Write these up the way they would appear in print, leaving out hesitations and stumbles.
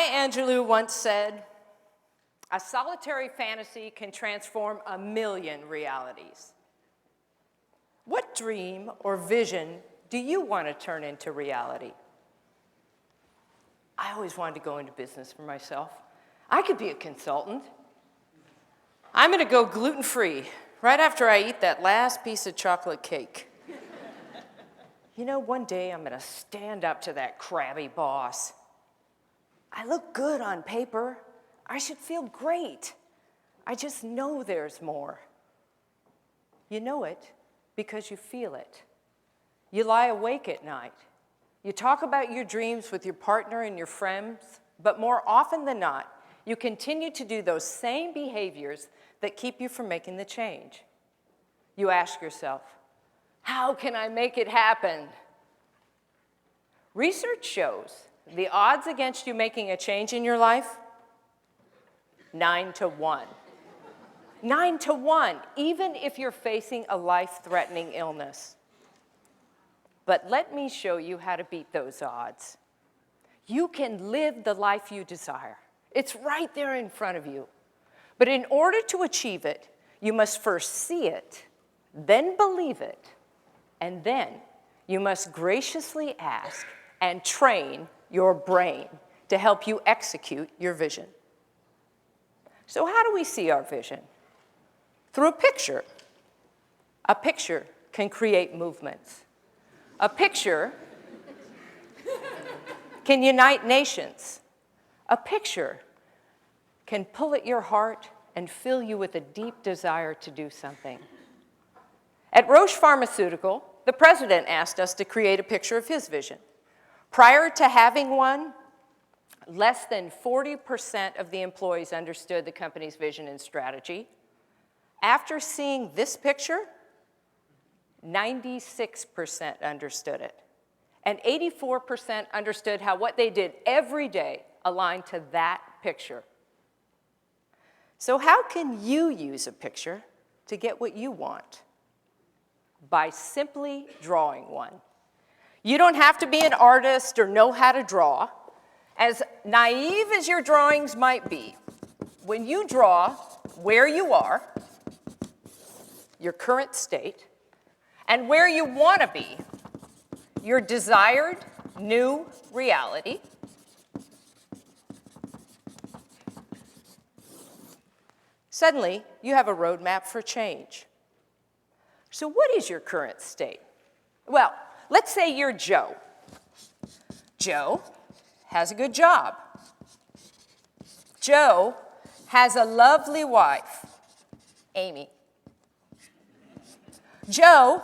Maya Angelou once said, "A solitary fantasy can transform a million realities." What dream or vision do you want to turn into reality? I always wanted to go into business for myself. I could be a consultant. I'm going to go gluten-free right after I eat that last piece of chocolate cake. You know, one day I'm going to stand up to that crabby boss. I look good on paper. I should feel great. I just know there's more. You know it because you feel it. You lie awake at night. You talk about your dreams with your partner and your friends, but more often than not, you continue to do those same behaviors that keep you from making the change. You ask yourself, how can I make it happen? Research shows the odds against you making a change in your life, 9 to 1. 9 to 1, even if you're facing a life-threatening illness. But let me show you how to beat those odds. You can live the life you desire. It's right there in front of you. But in order to achieve it, you must first see it, then believe it, and then you must graciously ask and train your brain to help you execute your vision. So how do we see our vision? Through a picture. A picture can create movements. A picture can unite nations. A picture can pull at your heart and fill you with a deep desire to do something. At Roche Pharmaceutical, the president asked us to create a picture of his vision. Prior to having one, less than 40% of the employees understood the company's vision and strategy. After seeing this picture, 96% understood it. And 84% understood how what they did every day aligned to that picture. So how can you use a picture to get what you want? By simply drawing one. You don't have to be an artist or know how to draw. As naive as your drawings might be, when you draw where you are, your current state, and where you want to be, your desired new reality, suddenly you have a roadmap for change. So what is your current state? Well, let's say you're Joe. Joe has a good job. Joe has a lovely wife, Amy. Joe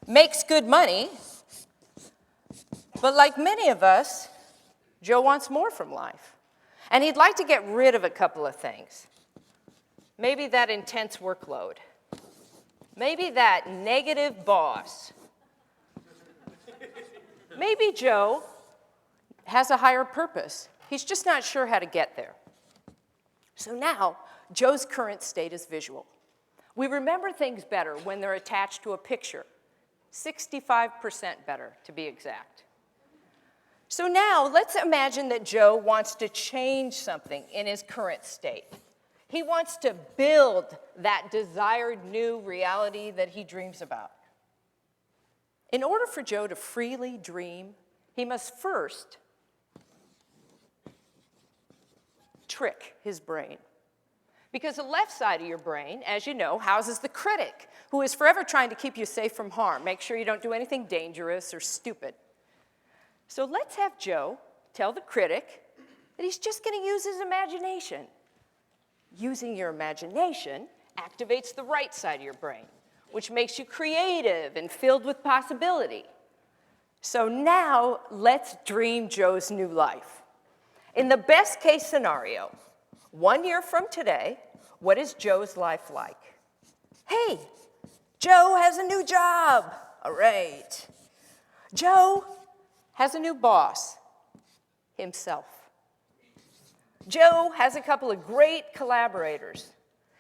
makes good money, but like many of us, Joe wants more from life. And he'd like to get rid of a couple of things. Maybe that intense workload. Maybe that negative boss. Maybe Joe has a higher purpose. He's just not sure how to get there. So now, Joe's current state is visual. We remember things better when they're attached to a picture. 65% better, to be exact. So now, let's imagine that Joe wants to change something in his current state. He wants to build that desired new reality that he dreams about. In order for Joe to freely dream, he must first trick his brain. Because the left side of your brain, as you know, houses the critic, who is forever trying to keep you safe from harm. Make sure you don't do anything dangerous or stupid. So let's have Joe tell the critic that he's just going to use his imagination. Using your imagination activates the right side of your brain, which makes you creative and filled with possibility. So now, let's dream Joe's new life. In the best case scenario, 1 year from today, what is Joe's life like? Hey, Joe has a new job. All right. Joe has a new boss, himself. Joe has a couple of great collaborators,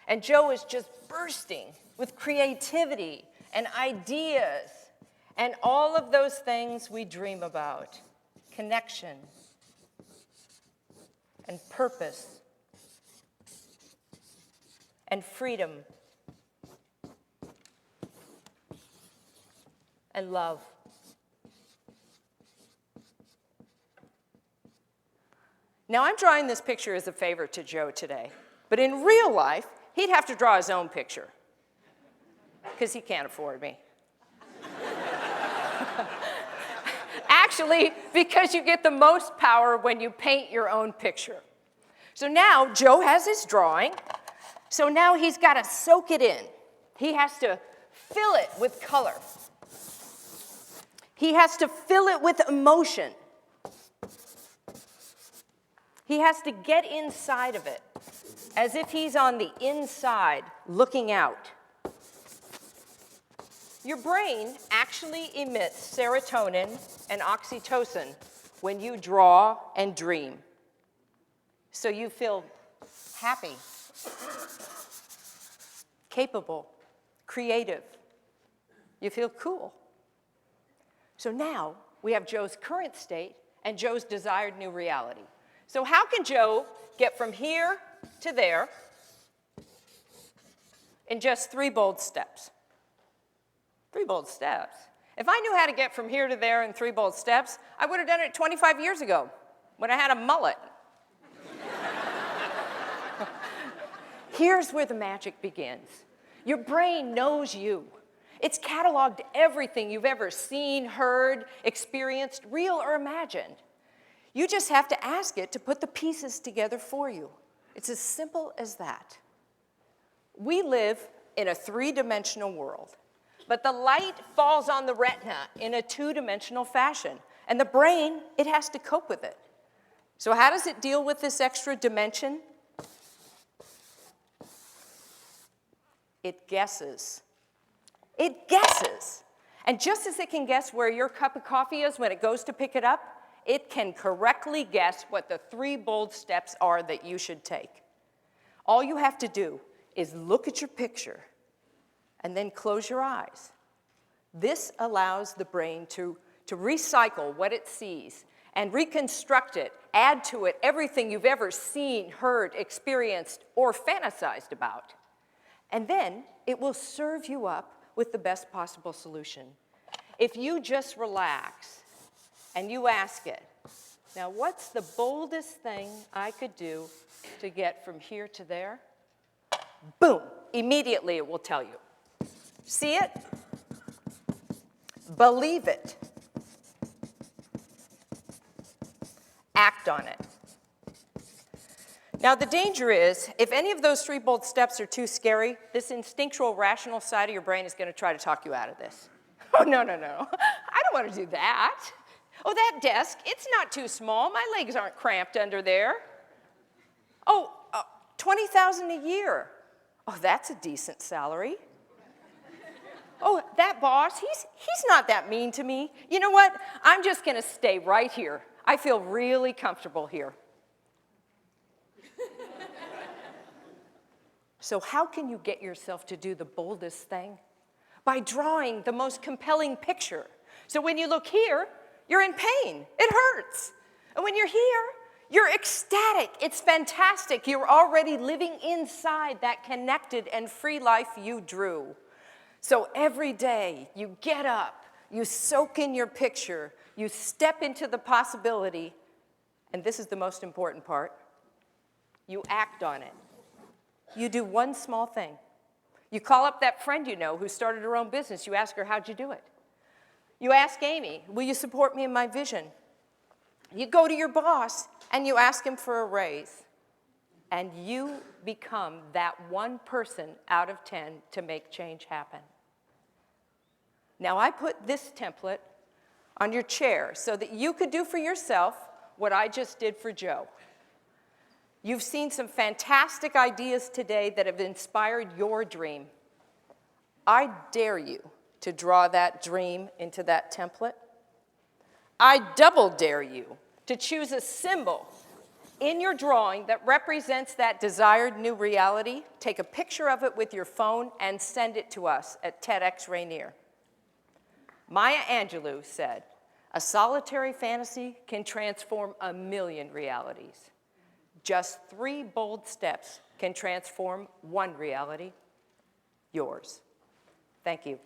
and Joe is just bursting with creativity and ideas and all of those things we dream about. Connection. and purpose and freedom and love. Now, I'm drawing this picture as a favor to Joe today, but in real life, he'd have to draw his own picture because he can't afford me. Actually, because you get the most power when you paint your own picture. So now Joe has his drawing, so now he's got to soak it in. He has to fill it with color. He has to fill it with emotion. He has to get inside of it, as if he's on the inside looking out. Your brain actually emits serotonin and oxytocin when you draw and dream. So you feel happy, capable, creative. You feel cool. So now we have Joe's current state and Joe's desired new reality. So how can Joe get from here to there in just 3 bold steps? 3 bold steps. If I knew how to get from here to there in 3 bold steps, I would have done it 25 years ago when I had a mullet. Here's where the magic begins. Your brain knows you. It's cataloged everything you've ever seen, heard, experienced, real or imagined. You just have to ask it to put the pieces together for you. It's as simple as that. We live in a 3-dimensional world, but the light falls on the retina in a 2-dimensional fashion, and the brain, it has to cope with it. So how does it deal with this extra dimension? It guesses. It guesses. And just as it can guess where your cup of coffee is when it goes to pick it up, it can correctly guess what the 3 bold steps are that you should take. All you have to do is look at your picture and then close your eyes. This allows the brain to recycle what it sees and reconstruct it, add to it everything you've ever seen, heard, experienced, or fantasized about. And then it will serve you up with the best possible solution. If you just relax and you ask it, now what's the boldest thing I could do to get from here to there? Boom, immediately it will tell you. See it? Believe it. Act on it. Now the danger is, if any of those 3 bold steps are too scary, this instinctual, rational side of your brain is going to try to talk you out of this. Oh, no, I don't want to do that. Oh, that desk, it's not too small. My legs aren't cramped under there. Oh, $20,000 a year. Oh, that's a decent salary. Oh, that boss, he's not that mean to me. You know what? I'm just going to stay right here. I feel really comfortable here. So how can you get yourself to do the boldest thing? By drawing the most compelling picture. So when you look here, you're in pain. It hurts. And when you're here, you're ecstatic. It's fantastic. You're already living inside that connected and free life you drew. So every day, you get up, you soak in your picture, you step into the possibility, and this is the most important part, you act on it. You do one small thing. You call up that friend you know who started her own business. You ask her, how'd you do it? You ask Amy, will you support me in my vision? You go to your boss and you ask him for a raise. And you become that one person out of 10 to make change happen. Now I put this template on your chair so that you could do for yourself what I just did for Joe. You've seen some fantastic ideas today that have inspired your dream. I dare you to draw that dream into that template. I double dare you to choose a symbol in your drawing that represents that desired new reality. Take a picture of it with your phone and send it to us at TEDxRainier. Maya Angelou said, "A solitary fantasy can transform a million realities." Just 3 bold steps can transform one reality, yours. Thank you.